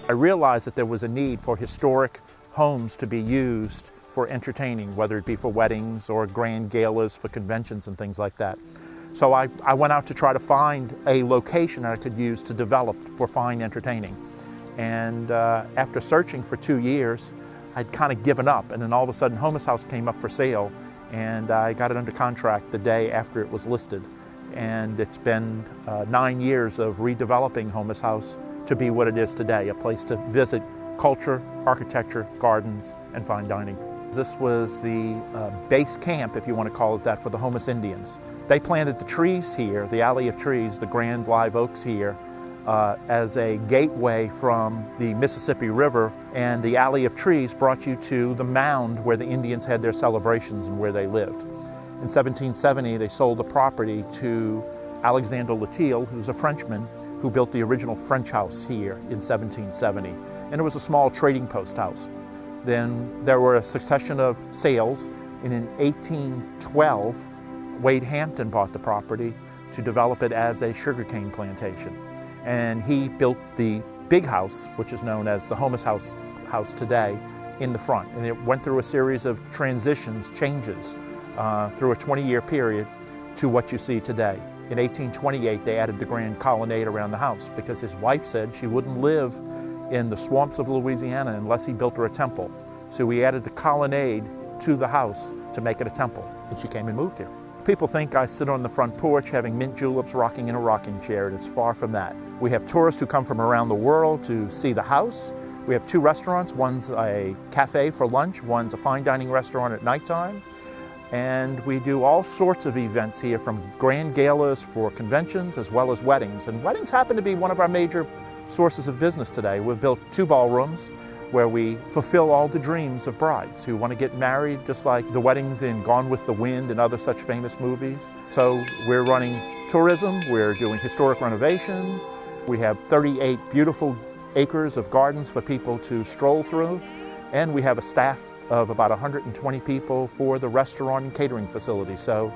I realized that there was a need for historic homes to be used for entertaining, whether it be for weddings or grand galas for conventions and things like that. So I went out to try to find a location that I could use to develop for fine entertaining. And after searching for 2 years, I'd kind of given up, and then all of a sudden Houmas House came up for sale, and I got it under contract the day after it was listed. And it's been 9 years of redeveloping Houmas House to be what it is today, a place to visit culture, architecture, gardens, and fine dining. This was the base camp, if you want to call it that, for the Houmas Indians. They planted the trees here, the alley of trees, the grand live oaks here, as a gateway from the Mississippi River, and the alley of trees brought you to the mound where the Indians had their celebrations and where they lived. In 1770, they sold the property to Alexander Latil, who's a Frenchman, who built the original French house here in 1770. And it was a small trading post house. Then there were a succession of sales, and in 1812, Wade Hampton bought the property to develop it as a sugarcane plantation. And he built the big house, which is known as the Houmas House today, in the front. And it went through a series of transitions, changes, through a 20-year period to what you see today. In 1828, they added the grand colonnade around the house because his wife said she wouldn't live in the swamps of Louisiana unless he built her a temple. So we added the colonnade to the house to make it a temple, and she came and moved here. People think I sit on the front porch having mint juleps rocking in a rocking chair, and it's far from that. We have tourists who come from around the world to see the house. We have 2 restaurants. One's a cafe for lunch, one's a fine dining restaurant at nighttime. And we do all sorts of events here, from grand galas for conventions as well as weddings. And weddings happen to be one of our major sources of business today. We've built 2 ballrooms where we fulfill all the dreams of brides who want to get married, just like the weddings in Gone with the Wind and other such famous movies. So we're running tourism, we're doing historic renovation. We have 38 beautiful acres of gardens for people to stroll through, and we have a staff of about 120 people for the restaurant and catering facility. So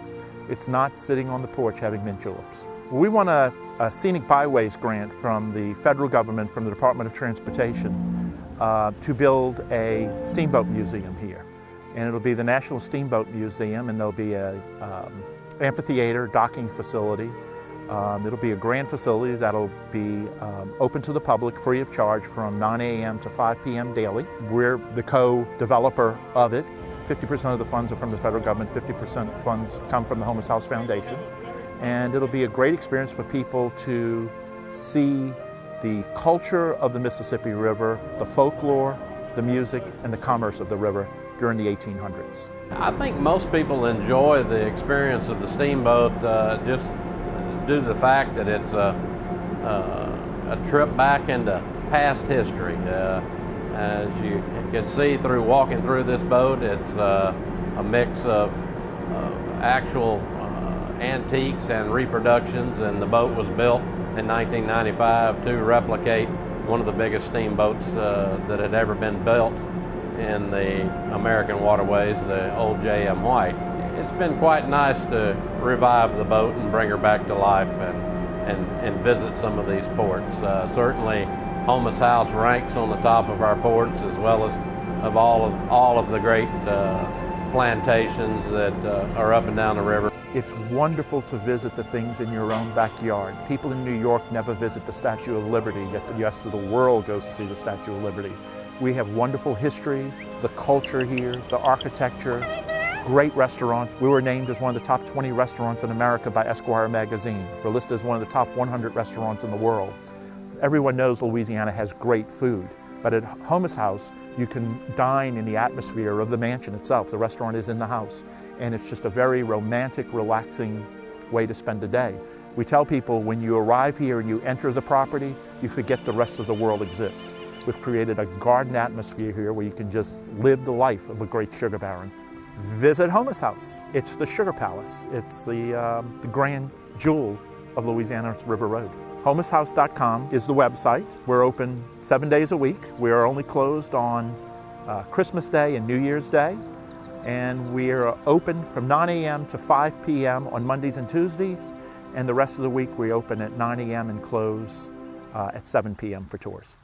it's not sitting on the porch having mint juleps. We won a Scenic Byways grant from the federal government, from the Department of Transportation, to build a steamboat museum here. And it'll be the National Steamboat Museum, and there'll be a amphitheater, docking facility. It'll be a grand facility that'll be open to the public free of charge from 9 a.m. to 5 p.m. daily. We're the co-developer of it. 50% of the funds are from the federal government, 50% of funds come from the Houmas House Foundation. And it'll be a great experience for people to see the culture of the Mississippi River, the folklore, the music, and the commerce of the river during the 1800s. I think most people enjoy the experience of the steamboat just due to the fact that it's a trip back into past history. As you can see through walking through this boat, it's a mix of actual antiques and reproductions, and the boat was built in 1995 to replicate one of the biggest steamboats that had ever been built in the American waterways, the old J.M. White. It's been quite nice to revive the boat and bring her back to life and visit some of these ports. Certainly Houmas House ranks on the top of our ports, as well as of all of the great plantations that are up and down the river. It's wonderful to visit the things in your own backyard. People in New York never visit the Statue of Liberty, yet the rest of the world goes to see the Statue of Liberty. We have wonderful history, the culture here, the architecture, great restaurants. We were named as one of the top 20 restaurants in America by Esquire magazine. We're listed as one of the top 100 restaurants in the world. Everyone knows Louisiana has great food, but at Houmas House, you can dine in the atmosphere of the mansion itself. The restaurant is in the house, and it's just a very romantic, relaxing way to spend a day. We tell people when you arrive here and you enter the property, you forget the rest of the world exists. We've created a garden atmosphere here where you can just live the life of a great sugar baron. Visit Houmas House. It's the Sugar Palace. It's the grand jewel of Louisiana's River Road. Houmashouse.com is the website. We're open 7 days a week. We are only closed on Christmas Day and New Year's Day. And we are open from 9 a.m. to 5 p.m. on Mondays and Tuesdays. And the rest of the week we open at 9 a.m. and close at 7 p.m. for tours.